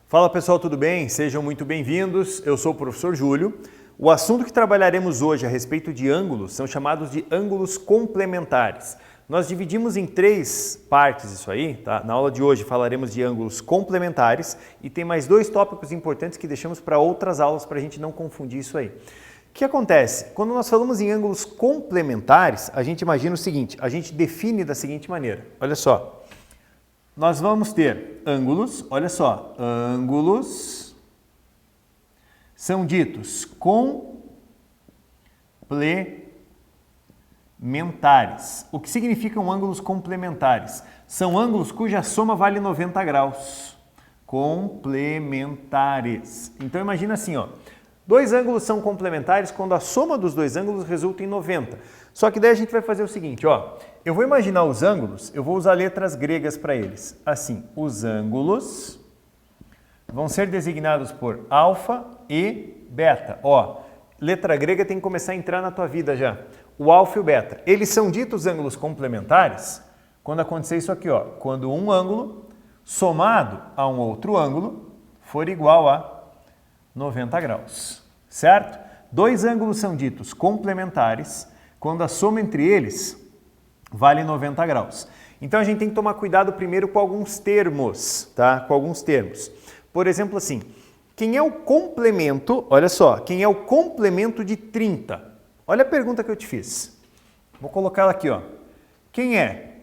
Fala pessoal, tudo bem? Sejam muito bem-vindos. Eu sou o professor Júlio. O assunto que trabalharemos hoje a respeito de ângulos são chamados de ângulos complementares. Nós dividimos em 3 partes isso aí, tá? Na aula de hoje falaremos de ângulos complementares e tem mais 2 tópicos importantes que deixamos para outras aulas para a gente não confundir isso aí. O que acontece? Quando nós falamos em ângulos complementares, a gente imagina o seguinte, a gente define da seguinte maneira, olha só. Nós vamos ter ângulos, olha só, ângulos são ditos complementares. O que significam ângulos complementares? São ângulos cuja soma vale 90 graus. Complementares. Então imagina assim, ó. 2 ângulos são complementares quando a soma dos 2 ângulos resulta em 90. Só que daí a gente vai fazer o seguinte, ó. Eu vou imaginar os ângulos, eu vou usar letras gregas para eles. Assim, os ângulos vão ser designados por alfa e beta. Ó, letra grega tem que começar a entrar na tua vida já. O alfa e o beta. Eles são ditos ângulos complementares quando acontecer isso aqui, ó. Quando um ângulo somado a um outro ângulo for igual a 90 graus, certo? 2 ângulos são ditos complementares quando a soma entre eles vale 90 graus. Então a gente tem que tomar cuidado primeiro com alguns termos, tá? Com alguns termos. Por exemplo, assim, quem é o complemento, olha só, quem é o complemento de 30? Olha a pergunta que eu te fiz. Vou colocar ela aqui, ó. Quem é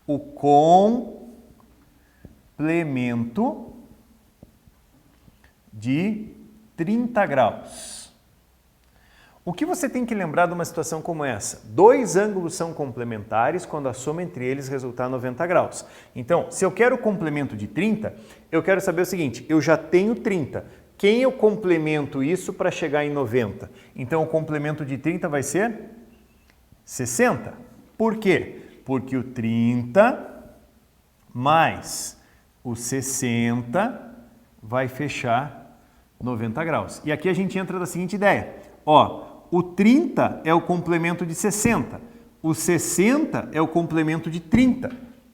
o complemento de 30 graus? O que você tem que lembrar de uma situação como essa? 2 ângulos são complementares quando a soma entre eles resultar 90 graus. Então, se eu quero o complemento de 30, eu quero saber o seguinte, eu já tenho 30. Quem eu complemento isso para chegar em 90? Então, o complemento de 30 vai ser 60. Por quê? Porque o 30 mais o 60 vai fechar 90 graus. E aqui a gente entra da seguinte ideia. Ó, o 30 é o complemento de 60. O 60 é o complemento de 30.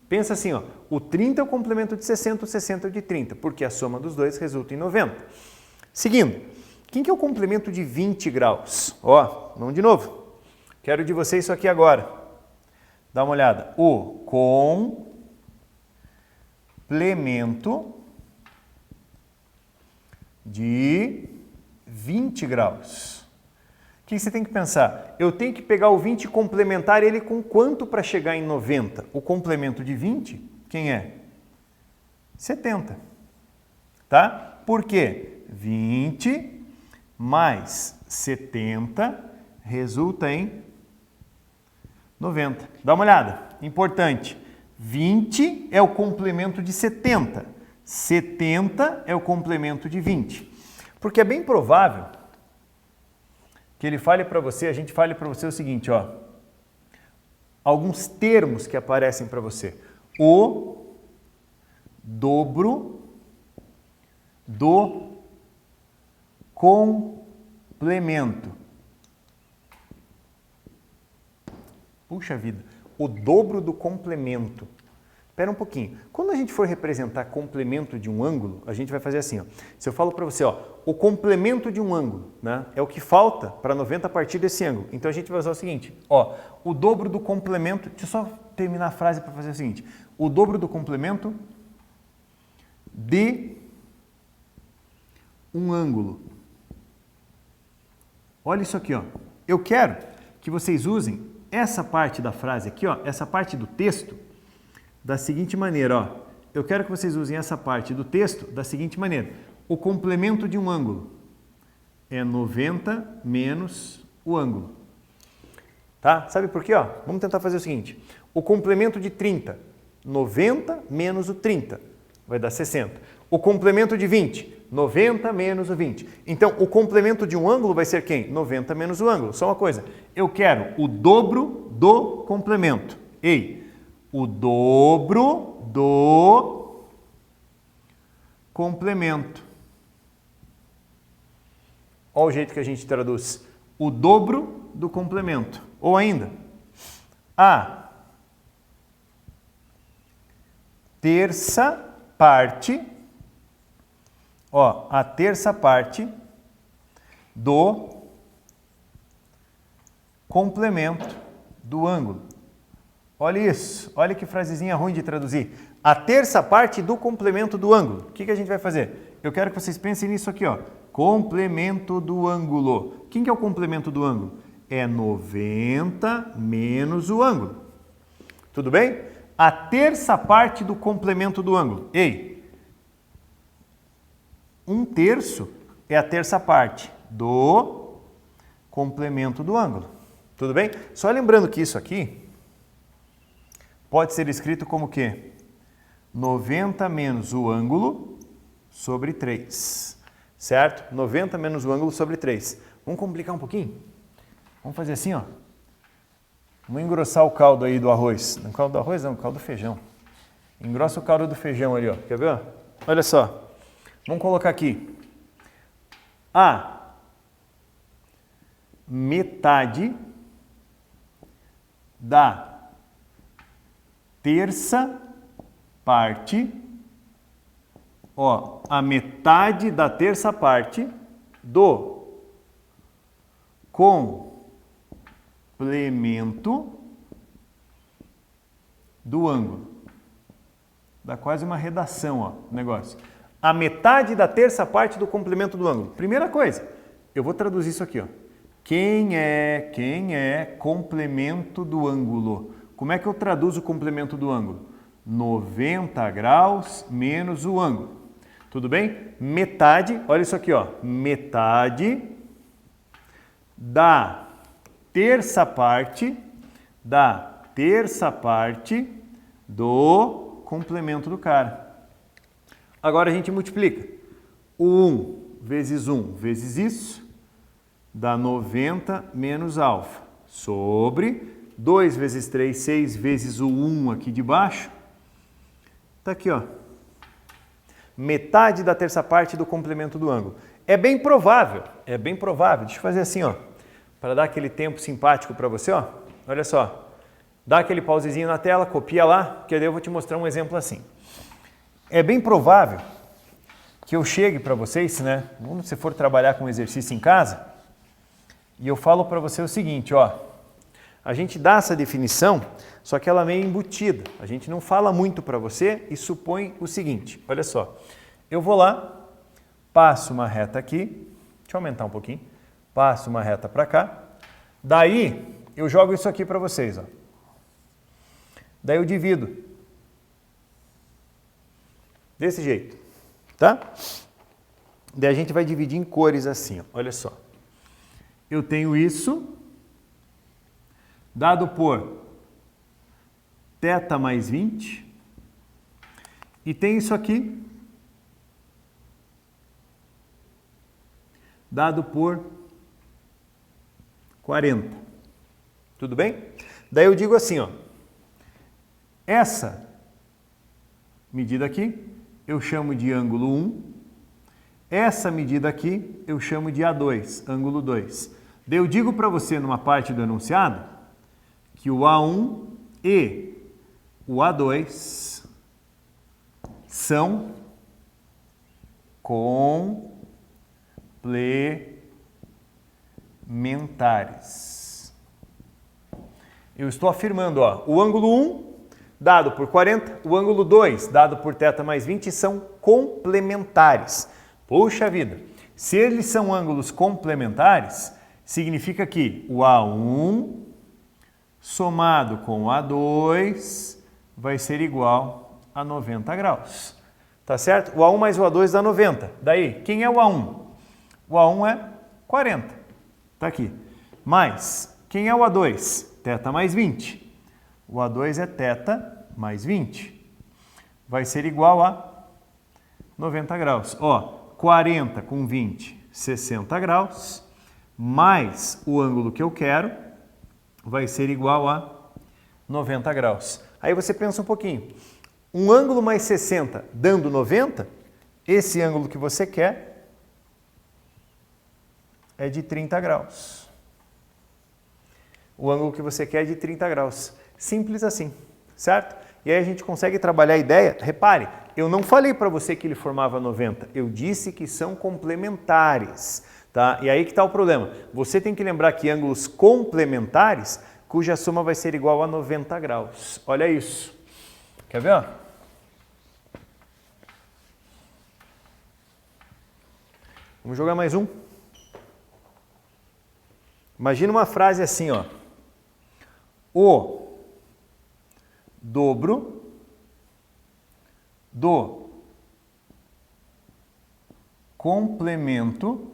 Pensa assim, ó. O 30 é o complemento de 60, o 60 é o de 30, porque a soma dos dois resulta em 90. Seguindo, quem que é o complemento de 20 graus? Ó, vamos de novo. Quero de vocês isso aqui agora. Dá uma olhada. O complemento de 20 graus. O que você tem que pensar? Eu tenho que pegar o 20 e complementar ele com quanto para chegar em 90? O complemento de 20, quem é? 70. Tá? Por quê? 20 mais 70 resulta em 90. Dá uma olhada. Importante. 20 é o complemento de 70. 70 é o complemento de 20. Porque é bem provável que ele fale para você, a gente fale para você o seguinte, ó. Alguns termos que aparecem para você. O dobro do complemento. Puxa vida, o dobro do complemento. Espera um pouquinho. Quando a gente for representar complemento de um ângulo, a gente vai fazer assim, ó. Se eu falo para você, ó, o complemento de um ângulo, né, é o que falta para 90 a partir desse ângulo. Então a gente vai usar o seguinte, ó, o dobro do complemento, deixa eu só terminar a frase para fazer o seguinte, o dobro do complemento de um ângulo. Olha isso aqui, ó. Eu quero que vocês usem essa parte da frase aqui, ó, essa parte do texto, da seguinte maneira, ó. Eu quero que vocês usem essa parte do texto da seguinte maneira. O complemento de um ângulo é 90 menos o ângulo. Tá? Sabe por quê? Ó? Vamos tentar fazer o seguinte. O complemento de 30, 90 menos o 30, vai dar 60. O complemento de 20, 90 menos o 20. Então, o complemento de um ângulo vai ser quem? 90 menos o ângulo. Só uma coisa. Eu quero o dobro do complemento. Ei! O dobro do complemento. Olha o jeito que a gente traduz. O dobro do complemento. Ou ainda, a terça parte Ó, a terça parte do complemento do ângulo. Olha isso, olha que frasezinha ruim de traduzir. A terça parte do complemento do ângulo. O que a gente vai fazer? Eu quero que vocês pensem nisso aqui, ó. Complemento do ângulo. Quem que é o complemento do ângulo? É 90 menos o ângulo. Tudo bem? A terça parte do complemento do ângulo. Ei, 1/3 é a terça parte do complemento do ângulo. Tudo bem? Só lembrando que isso aqui pode ser escrito como o quê? 90 menos o ângulo sobre 3. Certo? 90 menos o ângulo sobre 3. Vamos complicar um pouquinho? Vamos fazer assim, ó. Vamos engrossar o caldo aí do arroz. Não caldo do arroz, não, caldo do feijão. Engrossa o caldo do feijão ali, ó. Quer ver? Ó? Olha só. Vamos colocar aqui. A metade da terça parte, ó, a metade da terça parte do complemento do ângulo. Dá quase uma redação, ó, o negócio. A metade da terça parte do complemento do ângulo. Primeira coisa, eu vou traduzir isso aqui, ó. Quem é complemento do ângulo? Como é que eu traduzo o complemento do ângulo? 90 graus menos o ângulo. Tudo bem? Metade, olha isso aqui, ó. Metade da terça parte do complemento do cara. Agora a gente multiplica. 1 vezes 1 vezes isso dá 90 menos alfa sobre 2 vezes 3, 6 vezes o 1 aqui de baixo. Tá aqui, ó. Metade da terça parte do complemento do ângulo. É bem provável. Deixa eu fazer assim, ó, para dar aquele tempo simpático para você, ó. Olha só. Dá aquele pausezinho na tela, copia lá, que daí eu vou te mostrar um exemplo assim. É bem provável que eu chegue para vocês, né, quando você for trabalhar com exercício em casa, e eu falo para você o seguinte, ó, a gente dá essa definição, só que ela é meio embutida. A gente não fala muito para você e supõe o seguinte, olha só. Eu vou lá, passo uma reta aqui, deixa eu aumentar um pouquinho, passo uma reta para cá, daí eu jogo isso aqui para vocês, ó. Daí eu divido. Desse jeito, tá? Daí a gente vai dividir em cores assim, ó. Olha só. Eu tenho isso dado por θ mais 20 e tem isso aqui dado por 40. Tudo bem? Daí eu digo assim, ó. Essa medida aqui eu chamo de ângulo 1. Essa medida aqui eu chamo de A2, ângulo 2. Daí eu digo para você numa parte do enunciado que o A1 e o A2 são complementares. Eu estou afirmando, ó, o ângulo 1 dado por 40, o ângulo 2 dado por θ mais 20 são complementares. Puxa vida, se eles são ângulos complementares, significa que o A1 somado com o A2 vai ser igual a 90 graus. Tá certo? O A1 mais o A2 dá 90. Daí, quem é o A1? O A1 é 40. Tá aqui. Mais, quem é o A2? θ mais 20. O A2 é θ mais 20. Vai ser igual a 90 graus. Ó, 40 com 20, 60 graus, mais o ângulo que eu quero, vai ser igual a 90 graus. Aí você pensa um pouquinho. Um ângulo mais 60 dando 90, esse ângulo que você quer é de 30 graus. O ângulo que você quer é de 30 graus. Simples assim, certo? E aí a gente consegue trabalhar a ideia. Repare, eu não falei para você que ele formava 90, eu disse que são complementares, tá? E aí que está o problema. Você tem que lembrar que ângulos complementares, cuja soma vai ser igual a 90 graus. Olha isso. Quer ver? Ó? Vamos jogar mais um. Imagina uma frase assim, ó. O dobro do complemento,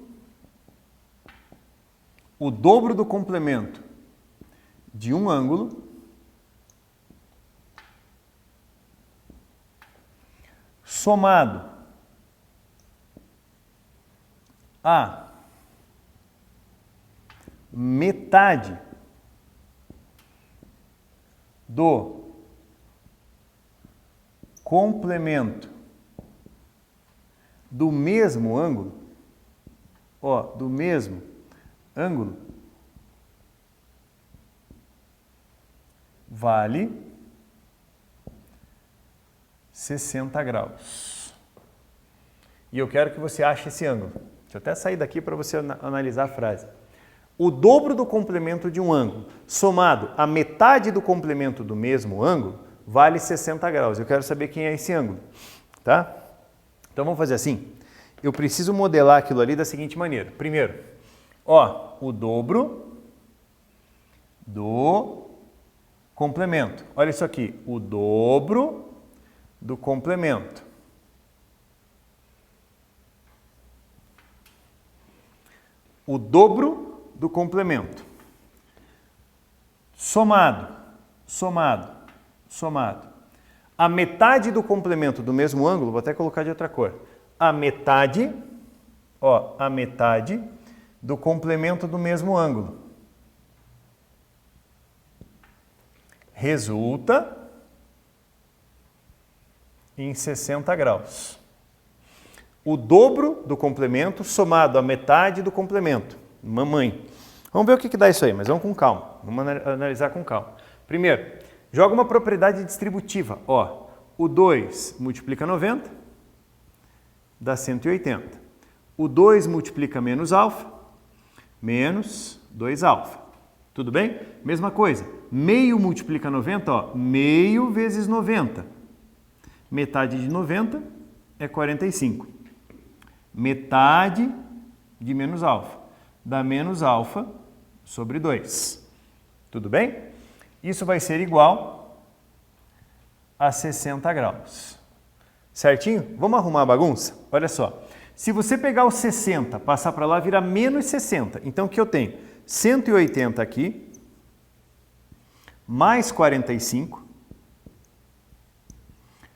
o dobro do complemento de um ângulo somado a metade do complemento do mesmo ângulo, ó, do mesmo ângulo, vale 60 graus. E eu quero que você ache esse ângulo. Deixa eu até sair daqui para você analisar a frase. O dobro do complemento de um ângulo somado à metade do complemento do mesmo ângulo vale 60 graus. Eu quero saber quem é esse ângulo, tá? Então vamos fazer assim. Eu preciso modelar aquilo ali da seguinte maneira. Primeiro, ó, o dobro do complemento. Olha isso aqui, o dobro do complemento. O dobro do complemento. Somado. A metade do complemento do mesmo ângulo, vou até colocar de outra cor. A metade, ó, a metade do complemento do mesmo ângulo. Resulta em 60 graus. O dobro do complemento somado à metade do complemento. Mamãe. Vamos ver o que dá isso aí, mas vamos com calma. Vamos analisar com calma. Primeiro, joga uma propriedade distributiva. Ó, o 2 multiplica 90, dá 180. O 2 multiplica menos alfa, menos 2α. Tudo bem? Mesma coisa. Meio multiplica 90, ó, meio vezes 90. Metade de 90 é 45. Metade de menos alfa dá menos alfa sobre 2. Tudo bem? Isso vai ser igual a 60 graus. Certinho? Vamos arrumar a bagunça? Olha só. Se você pegar o 60, passar para lá, vira menos 60. Então, o que eu tenho? 180 aqui, mais 45.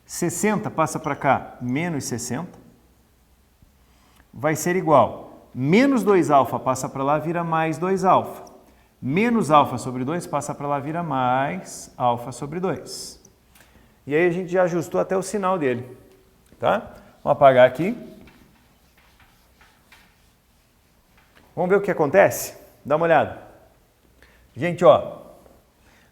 60 passa para cá, menos 60. Vai ser igual. Menos 2α passa para lá, vira mais 2α. Menos alfa sobre 2 passa para lá, vira mais alfa sobre 2. E aí a gente já ajustou até o sinal dele. Tá? Vamos apagar aqui. Vamos ver o que acontece? Dá uma olhada. Gente, ó,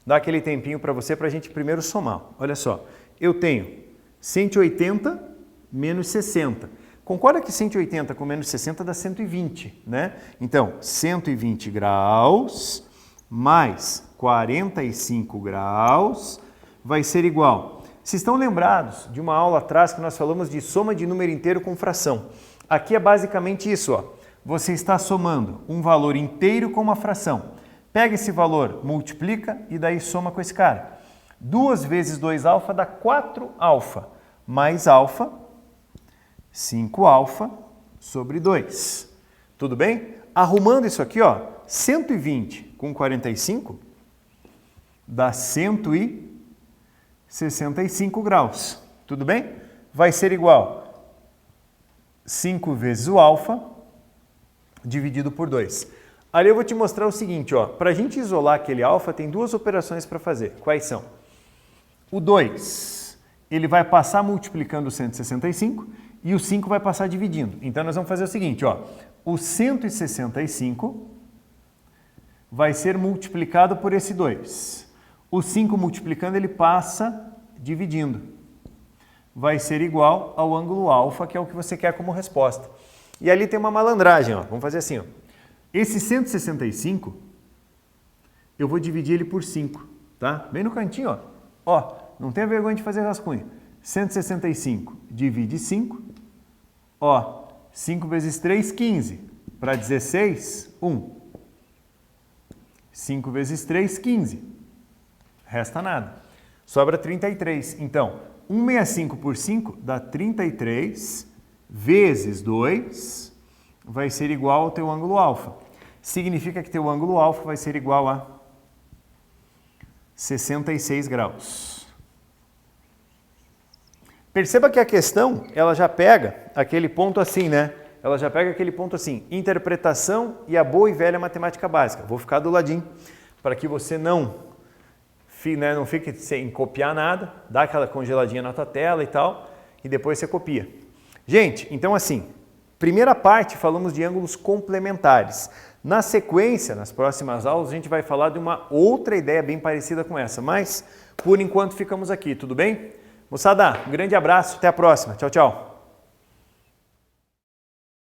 dá aquele tempinho para você para a gente primeiro somar. Olha só, eu tenho 180 menos 60. Concorda que 180 com menos 60 dá 120, né? Então, 120 graus mais 45 graus vai ser igual. Vocês estão lembrados de uma aula atrás que nós falamos de soma de número inteiro com fração? Aqui é basicamente isso, ó. Você está somando um valor inteiro com uma fração. Pega esse valor, multiplica e daí soma com esse cara. 2 vezes 2α dá 4α, mais alfa, 5α sobre 2. Tudo bem? Arrumando isso aqui, ó, 120 com 45 dá 165 graus. Tudo bem? Vai ser igual 5 vezes o alfa dividido por 2. Ali eu vou te mostrar o seguinte, ó, para a gente isolar aquele alfa tem duas operações para fazer. Quais são? O 2, ele vai passar multiplicando o 165 e o 5 vai passar dividindo. Então, nós vamos fazer o seguinte, ó, o 165 vai ser multiplicado por esse 2. O 5 multiplicando, ele passa dividindo. vai ser igual ao ângulo alfa, que é o que você quer como resposta. E ali tem uma malandragem, ó. Vamos fazer assim, ó. Esse 165, eu vou dividir ele por 5, tá? Bem no cantinho, ó. Ó, não tenha vergonha de fazer rascunho. 165 divide 5, ó, 5 vezes 3, 15. Para 16, 1. 5 vezes 3, 15. Resta nada. Sobra 33. Então, 165 por 5 dá 33 vezes 2 vai ser igual ao teu ângulo alfa. Significa que teu ângulo alfa vai ser igual a 66 graus. Perceba que a questão, ela já pega aquele ponto assim, né? Ela já pega aquele ponto assim, interpretação e a boa e velha matemática básica. Vou ficar do ladinho, para que você não fique sem copiar nada, dá aquela congeladinha na tua tela e tal, e depois você copia. Gente, então assim, primeira parte falamos de ângulos complementares. Na sequência, nas próximas aulas, a gente vai falar de uma outra ideia bem parecida com essa, mas por enquanto ficamos aqui, tudo bem? Moçada, um grande abraço, até a próxima. Tchau, tchau.